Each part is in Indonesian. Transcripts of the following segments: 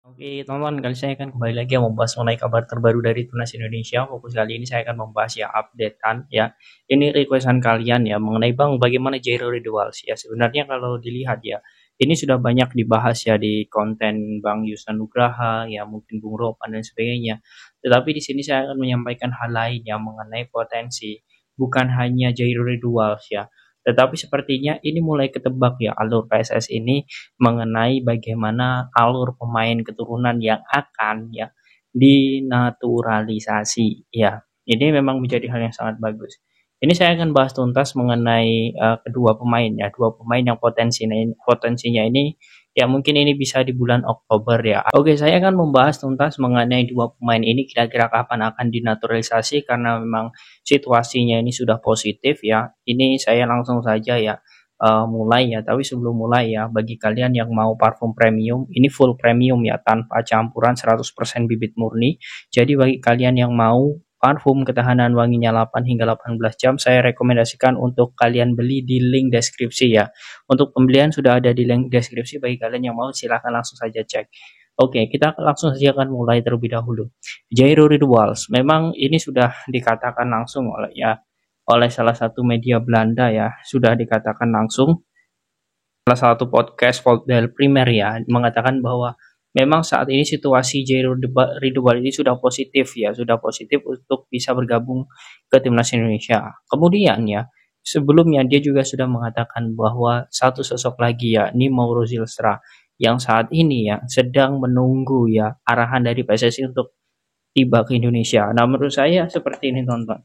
Oke, teman-teman, kali saya akan kembali lagi membahas mengenai kabar terbaru dari Timnas Indonesia. Fokus kali ini saya akan membahas ya updatean ya. Ini requestan kalian ya mengenai Bang bagaimana Jairo Riddles ya. Sebenarnya kalau dilihat ya, ini sudah banyak dibahas ya di konten Bang Yusan Nugraha ya, mungkin Bung Ropan dan sebagainya. Tetapi di sini saya akan menyampaikan hal lain yang mengenai potensi bukan hanya Jairo Riddles ya. Tetapi sepertinya ini mulai ketebak ya alur PSS ini mengenai bagaimana alur pemain keturunan yang akan ya dinaturalisasi ya. Ini memang menjadi hal yang sangat bagus. Ini saya akan bahas tuntas mengenai kedua pemain ya, dua pemain yang potensinya ini ya mungkin ini bisa di bulan Oktober ya. Oke, saya akan membahas tuntas mengenai dua pemain ini kira-kira kapan akan dinaturalisasi karena memang situasinya ini sudah positif ya. Ini saya langsung saja ya mulai ya. Tapi sebelum mulai ya, bagi kalian yang mau parfum premium, ini full premium ya, tanpa campuran 100% bibit murni. Jadi bagi kalian yang mau parfum ketahanan wanginya 8 hingga 18 jam, saya rekomendasikan untuk kalian beli di link deskripsi ya. Untuk pembelian sudah ada di link deskripsi, bagi kalian yang mau silahkan langsung saja cek. Oke, kita langsung saja akan mulai terlebih dahulu. Jairo Riddles, memang ini sudah dikatakan langsung oleh salah satu media Belanda ya, sudah dikatakan langsung salah satu podcast Volkswagen Primer ya, mengatakan bahwa memang saat ini situasi Jairo Ridwan ini sudah positif ya, sudah positif untuk bisa bergabung ke timnas Indonesia. Kemudian ya, sebelumnya dia juga sudah mengatakan bahwa satu sosok lagi ya, ini Mauro Zilstra yang saat ini ya sedang menunggu ya arahan dari PSSI untuk tiba ke Indonesia. Nah, menurut saya seperti ini, tonton.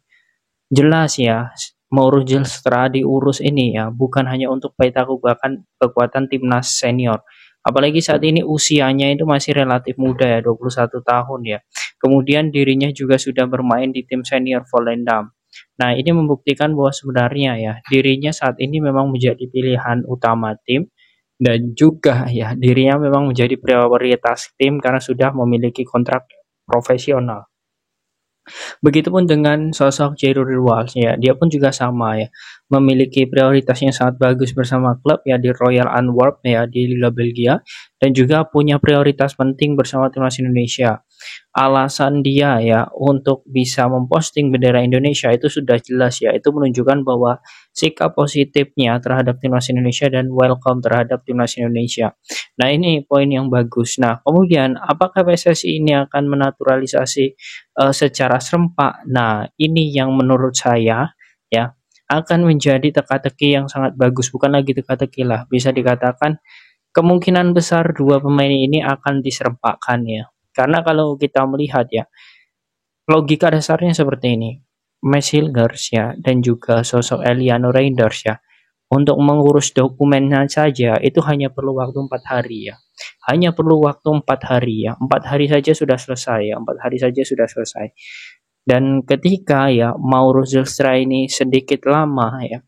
Jelas ya, Mauro Zilstra diurus ini ya, bukan hanya untuk peta kekuatan timnas senior. Apalagi saat ini usianya itu masih relatif muda ya, 21 tahun ya. Kemudian dirinya juga sudah bermain di tim senior Volendam. Nah, ini membuktikan bahwa sebenarnya ya, dirinya saat ini memang menjadi pilihan utama tim dan juga ya, dirinya memang menjadi prioritas tim karena sudah memiliki kontrak profesional. Begitupun dengan sosok Jairo Riddles ya, dia pun juga sama ya, memiliki prioritas yang sangat bagus bersama klub ya di Royal Antwerp ya di Liga Belgia dan juga punya prioritas penting bersama timnas Indonesia. Alasan dia ya untuk bisa memposting bendera Indonesia itu sudah jelas ya, itu menunjukkan bahwa sikap positifnya terhadap timnas Indonesia dan welcome terhadap timnas Indonesia. Nah, ini poin yang bagus. Nah, kemudian apakah PSSI ini akan menaturalisasi secara serempak? Nah, ini yang menurut saya ya akan menjadi teka-teki yang sangat bagus, bukan lagi teka-teki lah. Bisa dikatakan kemungkinan besar dua pemain ini akan diserempakkan ya. Karena kalau kita melihat ya, logika dasarnya seperti ini. Max Hilgers ya dan juga sosok Eliano Reinders ya. Untuk mengurus dokumennya saja itu hanya perlu waktu 4 hari ya. Hanya perlu waktu 4 hari ya. 4 hari saja sudah selesai ya. 4 hari saja sudah selesai. Dan ketika ya Mauro Zilstra ini sedikit lama ya.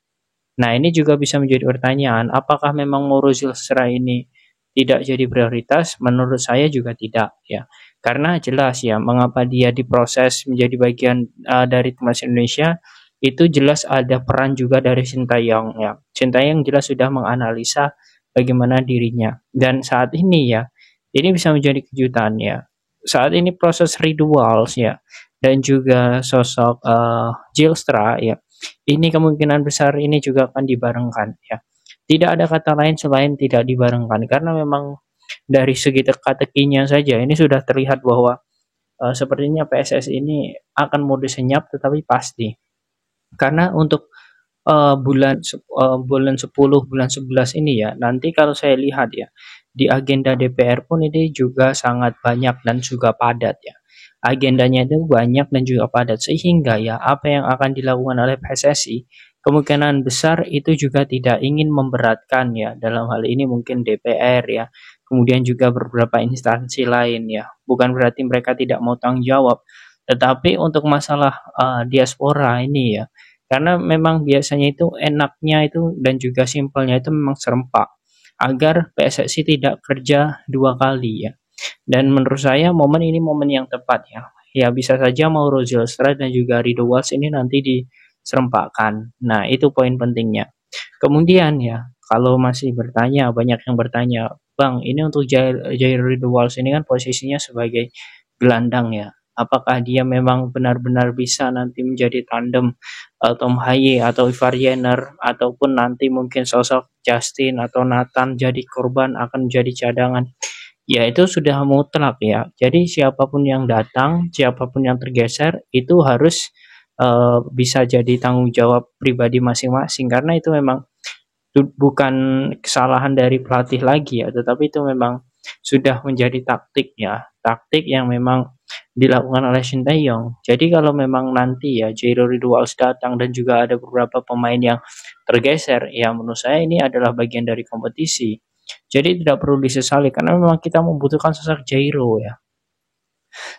Nah, ini juga bisa menjadi pertanyaan, apakah memang Mauro Zilstra ini tidak jadi prioritas? Menurut saya juga tidak ya. Karena jelas ya mengapa dia diproses menjadi bagian dari timnas Indonesia itu jelas ada peran juga dari Sintayong ya. Sintayong jelas sudah menganalisa bagaimana dirinya dan saat ini ya ini bisa menjadi kejutan ya. Saat ini proses Ridwals ya dan juga sosok Zilstra ya. Ini kemungkinan besar ini juga akan dibarengkan ya. Tidak ada kata lain selain tidak dibarengkan karena memang dari segi teka-tekinya saja ini sudah terlihat bahwa sepertinya PSS ini akan mode senyap tetapi pasti. Karena untuk bulan 10, bulan 11 ini ya, nanti kalau saya lihat ya, di agenda DPR pun ini juga sangat banyak dan juga padat ya. Agendanya itu banyak dan juga padat sehingga ya apa yang akan dilakukan oleh PSSI kemungkinan besar itu juga tidak ingin memberatkan ya, dalam hal ini mungkin DPR ya, kemudian juga beberapa instansi lain ya. Bukan berarti mereka tidak mau tanggung jawab, tetapi untuk masalah diaspora ini ya, karena memang biasanya itu enaknya itu dan juga simpelnya itu memang serempak agar PSSI tidak kerja 2 kali ya. Dan menurut saya momen ini momen yang tepat ya. Ya bisa saja Mauro Zilstra dan juga Rido Walsh ini nanti diserempakkan. Nah, itu poin pentingnya. Kemudian ya, kalau masih bertanya, banyak yang bertanya, Bang, ini untuk Jair Ridwals ini kan posisinya sebagai gelandang ya. Apakah dia memang benar-benar bisa nanti menjadi tandem Tom Haye atau Ivar Jenner ataupun nanti mungkin sosok Justin atau Nathan jadi korban akan menjadi cadangan. Ya itu sudah mutlak ya. Jadi siapapun yang datang, siapapun yang tergeser itu harus bisa jadi tanggung jawab pribadi masing-masing karena itu memang bukan kesalahan dari pelatih lagi ya, tetapi itu memang sudah menjadi taktik ya, taktik yang memang dilakukan oleh Sinteyong. Jadi kalau memang nanti ya Jairo Ridwals datang dan juga ada beberapa pemain yang tergeser, ya menurut saya ini adalah bagian dari kompetisi. Jadi tidak perlu disesali karena memang kita membutuhkan sosok Jairo ya.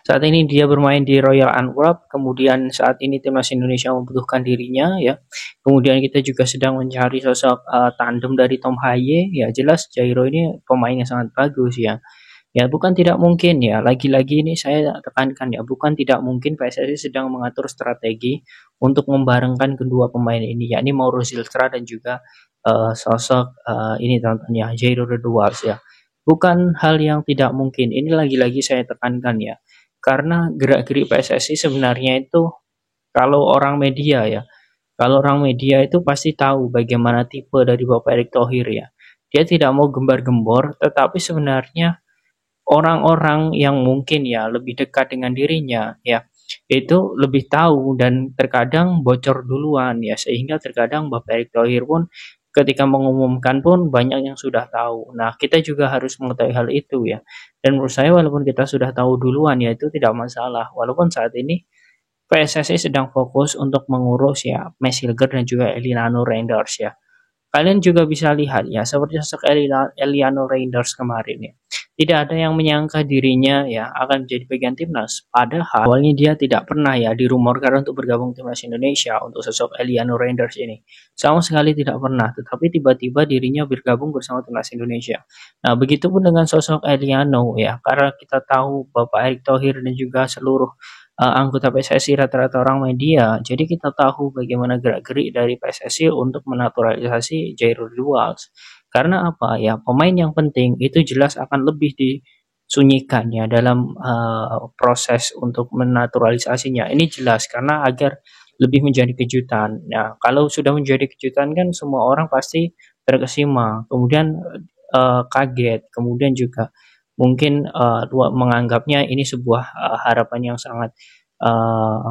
Saat ini dia bermain di Royal Antwerp, kemudian saat ini timnas Indonesia membutuhkan dirinya ya. Kemudian kita juga sedang mencari sosok tandem dari Tom Haye, ya jelas Jairo ini pemain yang sangat bagus ya. Ya bukan tidak mungkin ya, lagi-lagi ini saya tekankan ya, bukan tidak mungkin PSSI sedang mengatur strategi untuk membarengkan kedua pemain ini, yakni Mauro Zilstra dan juga sosok ini contohnya Jairo Ridwals ya. Bukan hal yang tidak mungkin, ini lagi-lagi saya tekankan ya, karena gerak-gerik PSSI sebenarnya itu kalau orang media ya, kalau orang media itu pasti tahu bagaimana tipe dari Bapak Erick Thohir ya. Dia tidak mau gembar-gembor, tetapi sebenarnya orang-orang yang mungkin ya lebih dekat dengan dirinya ya itu lebih tahu dan terkadang bocor duluan ya sehingga terkadang Bapak Erick Thohir pun ketika mengumumkan pun banyak yang sudah tahu. Nah, kita juga harus mengetahui hal itu ya. Dan menurut saya walaupun kita sudah tahu duluan ya itu tidak masalah. Walaupun saat ini PSSI sedang fokus untuk mengurus ya Hilger dan juga Elinano Reinders ya. Kalian juga bisa lihat ya, seperti sosok Eliano Reinders kemarin ya. Tidak ada yang menyangka dirinya ya akan menjadi bagian timnas. Padahal awalnya dia tidak pernah ya dirumorkan untuk bergabung timnas Indonesia untuk sosok Eliano Reinders ini. Sama sekali tidak pernah, tetapi tiba-tiba dirinya bergabung bersama timnas Indonesia. Nah, begitupun dengan sosok Eliano ya, karena kita tahu Bapak Erick Thohir dan juga seluruh anggota PSSI rata-rata orang media. Jadi kita tahu bagaimana gerak-gerik dari PSSI untuk menaturalisasi Jairul Ridwals. Karena apa ya, pemain yang penting itu jelas akan lebih disunyikan ya dalam proses untuk menaturalisasinya. Ini jelas karena agar lebih menjadi kejutan. Nah, kalau sudah menjadi kejutan kan semua orang pasti terkesima, kemudian kaget, kemudian juga mungkin menganggapnya ini sebuah harapan yang sangat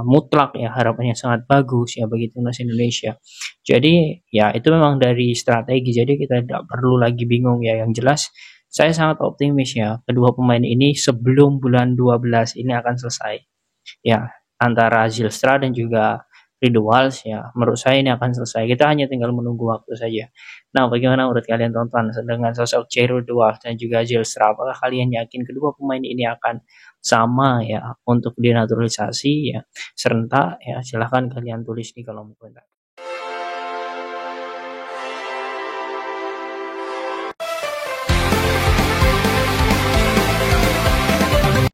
mutlak ya, harapan yang sangat bagus ya bagi timnas Indonesia. Jadi ya itu memang dari strategi, jadi kita tidak perlu lagi bingung ya. Yang jelas saya sangat optimis ya kedua pemain ini sebelum bulan 12 ini akan selesai ya, antara Zilstra dan juga Ridwals ya, menurut saya ini akan selesai. Kita hanya tinggal menunggu waktu saja. Nah, bagaimana menurut kalian tonton dengan sosok Jairo Ridwals dan juga Zilstra? Apakah kalian yakin kedua pemain ini akan sama ya untuk dinaturalisasi ya serentak ya? Silahkan kalian tulis di kolom komentar.